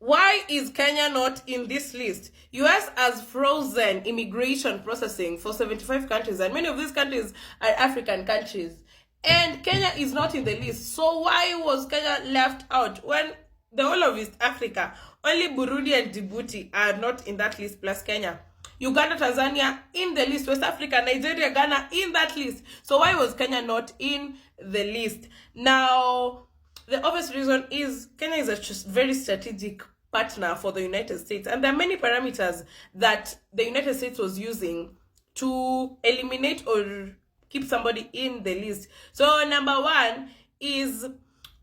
Why is Kenya not in this list? US has frozen immigration processing for 75 countries, and many of these countries are African countries. And Kenya is not in the list. So why was Kenya left out when the whole of East Africa, only Burundi and Djibouti are not in that list, plus Kenya? Uganda, Tanzania in the list, West Africa, Nigeria, Ghana in that list. So why was Kenya not in the list? Now, the obvious reason is Kenya is a very strategic partner for the United States, and there are many parameters that the United States was using to eliminate or keep somebody in the list. So number one is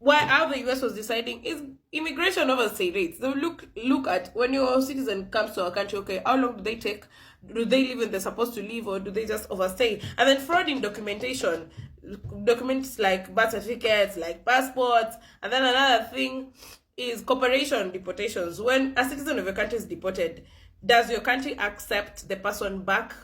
how the US was deciding is immigration oversight rates. They look at when your citizen comes to our country, okay, how long do they take? Do they live when they're supposed to live, or do they just overstay? And then fraud in documentation, documents like birth certificates, like passports. And then another thing is cooperation deportations. When a citizen of a country is deported, does your country accept the person back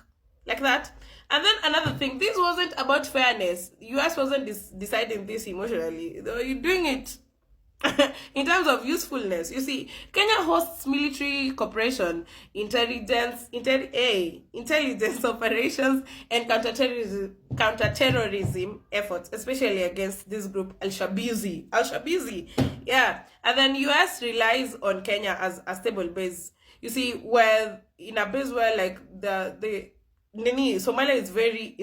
like that? And then another thing, this wasn't about fairness. US wasn't deciding this emotionally. They were doing it in terms of usefulness. You see, Kenya hosts military cooperation, intelligence operations, and counterterrorism efforts, especially against this group, Al-Shabaab. Yeah. And then US relies on Kenya as a stable base. You see, where in a base where like Somalia is very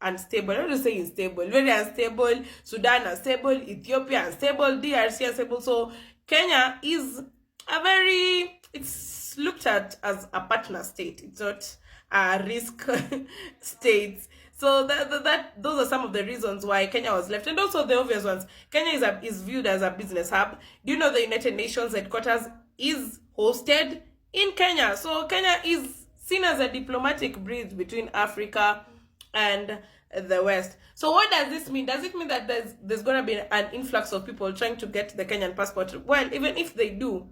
unstable. I don't want to say unstable, very unstable. Sudan unstable, Ethiopia unstable, DRC unstable. So Kenya is it's looked at as a partner state. It's not a risk state. So those are some of the reasons why Kenya was left, and also the obvious ones. Kenya is viewed as a business hub. Do you know the United Nations headquarters is hosted in Kenya? So Kenya is seen as a diplomatic bridge between Africa and the West. So what does this mean? Does it mean that there's going to be an influx of people trying to get the Kenyan passport? Well, even if they do,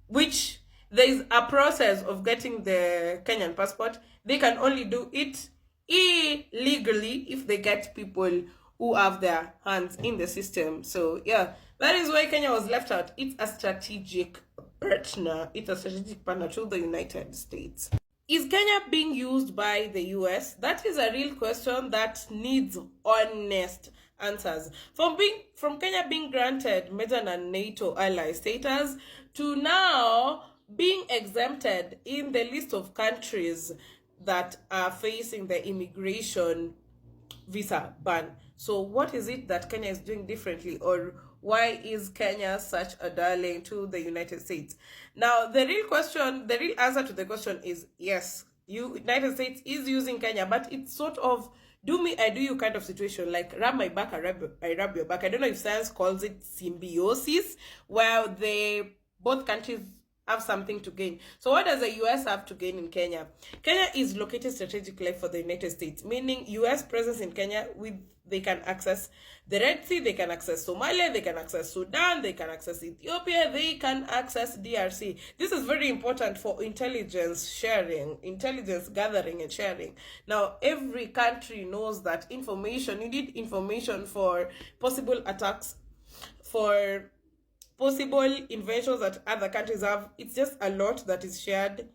which there is a process of getting the Kenyan passport, they can only do it illegally if they get people who have their hands in the system. So yeah, that is why Kenya was left out. It's a strategic partner. It's a strategic partner to the United States. Is Kenya being used by the US? That is a real question that needs honest answers. From Kenya being granted major non-NATO ally status to now being exempted in the list of countries that are facing the immigration visa ban. So what is it that Kenya is doing differently, or why is Kenya such a darling to the United States? Now, the real answer to the question is yes. United States is using Kenya, but it's sort of do me, I do you kind of situation, like rub my back, I rub your back. I don't know if science calls it symbiosis, where both countries have something to gain. So what does the US have to gain in Kenya? Kenya is located strategically for the United States, meaning US presence in Kenya they can access the Red Sea, they can access Somalia, they can access Sudan, they can access Ethiopia, they can access DRC. This is very important for intelligence sharing, intelligence gathering and sharing. Now, every country knows that you need information for possible attacks, for possible inventions that other countries have. It's just a lot that is shared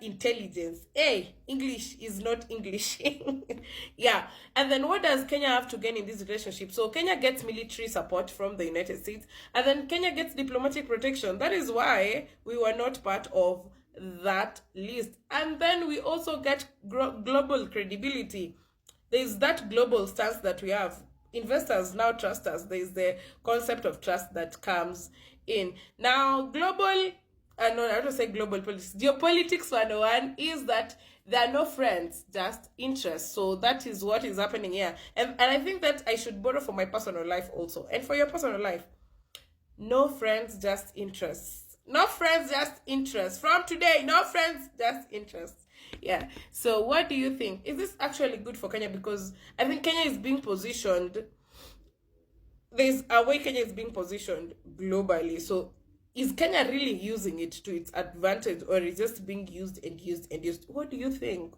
intelligence. Hey, English is not English. Yeah. And then what does Kenya have to gain in this relationship? So Kenya gets military support from the United States, and then Kenya gets diplomatic protection. That is why we were not part of that list. And then we also get global credibility. There's that global stance that we have. Investors now trust us. There's the concept of trust that comes in. Now, I don't say global politics. Geopolitics 101 is that there are no friends, just interests. So that is what is happening here. And I think that I should borrow for my personal life also. And for your personal life, no friends, just interests. No friends, just interests. From today, no friends, just interests. Yeah. So what do you think? Is this actually good for Kenya? Because I think Kenya is being positioned. There's a way Kenya is being positioned globally. So is Kenya really using it to its advantage, or is it just being used and used and used? What do you think?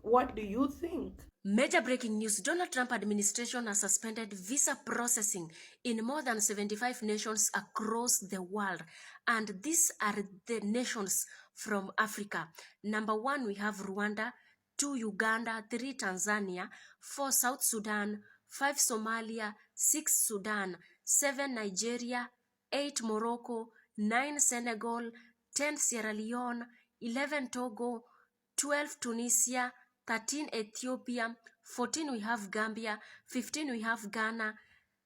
Major breaking news. Donald Trump administration has suspended visa processing in more than 75 nations across the world. And these are the nations from Africa. Number 1, we have Rwanda. 2, Uganda. 3, Tanzania. 4, South Sudan. 5, Somalia. 6, Sudan. 7, Nigeria. 8, Morocco. 9, Senegal. 10, Sierra Leone. 11, Togo. 12, Tunisia. 13, Ethiopia. 14, we have Gambia. 15, we have Ghana.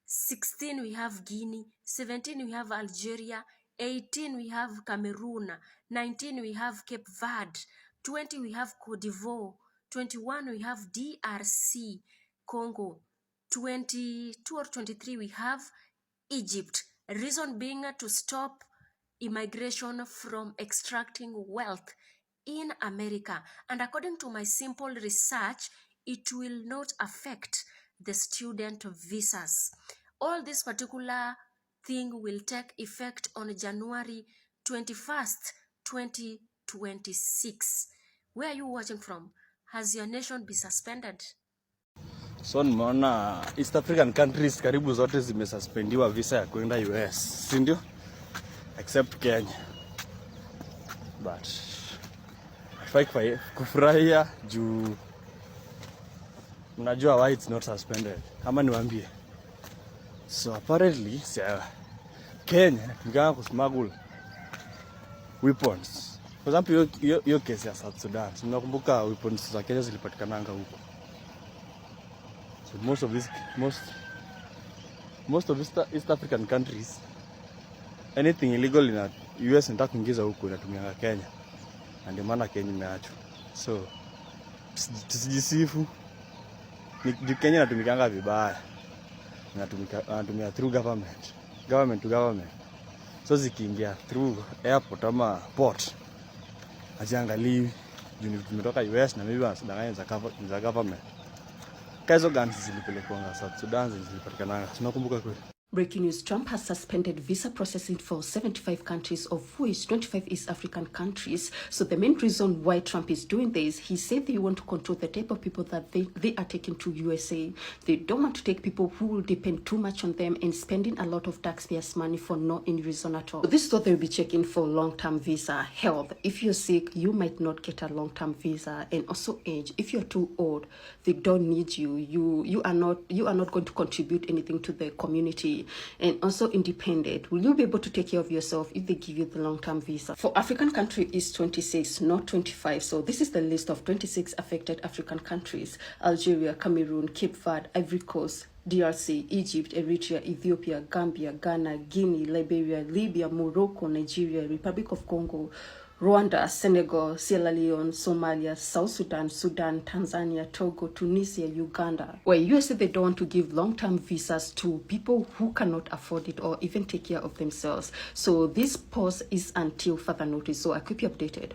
16, we have Guinea. 17, we have Algeria. 18, we have Cameroon. 19, we have Cape Verde. 20, we have Cote d'Ivoire. 21, we have DRC, Congo. 22 or 23, we have Egypt. Reason being to stop immigration from extracting wealth in America. And according to my simple research, it will not affect the student visas. All this particular thing will take effect on January 21st, 2026. Where are you watching from? Has your nation been suspended? So nimeona East African countries karibu zote zimesuspendiwa visa ya kwenda US, si ndio? Except Kenya. But nafai kufurahia juu unajua why it's not suspended. Kama niwaambie. So apparently Kenya inatumika kusmuggle weapons. For example, hiyo case ya South Sudan. Tunakumbuka weapons za Kenya zilipatikananga huko. So most of East African countries, anything illegal in US nataka kuingiza huko inatumia Kenya. Na ndio maana Kenya imeachwa. So tusijisifu. Ni Kenya inatumikanga vibaya. Inatumia through government to government. So zikiingia through airport ama port, haziangaliwi juu tumetoka US na maybe wanadanganya za government. Kaizo guns zilipelekwa South Sudan zilipatikana. Tunakumbuka kweli. Breaking news, Trump has suspended visa processing for 75 countries, of which 25 East African countries. So the main reason why Trump is doing this, he said they want to control the type of people that they are taking to USA. They don't want to take people who will depend too much on them and spending a lot of taxpayers' money for no any reason at all. So this is what they'll be checking for: long-term visa, health. If you're sick, you might not get a long-term visa, and also age. If you're too old, they don't need you. You are not going to contribute anything to the community. And also independent. Will you be able to take care of yourself if they give you the long-term visa? For African country is 26, not 25. So this is the list of 26 affected African countries: Algeria, Cameroon, Cape Verde, Ivory Coast, DRC, Egypt, Eritrea, Ethiopia, Gambia, Ghana, Guinea, Liberia, Libya, Morocco, Nigeria, Republic of Congo, Rwanda, Senegal, Sierra Leone, Somalia, South Sudan, Sudan, Tanzania, Togo, Tunisia, Uganda. Where USA, they don't want to give long-term visas to people who cannot afford it or even take care of themselves. So this pause is until further notice. So I'll keep you updated.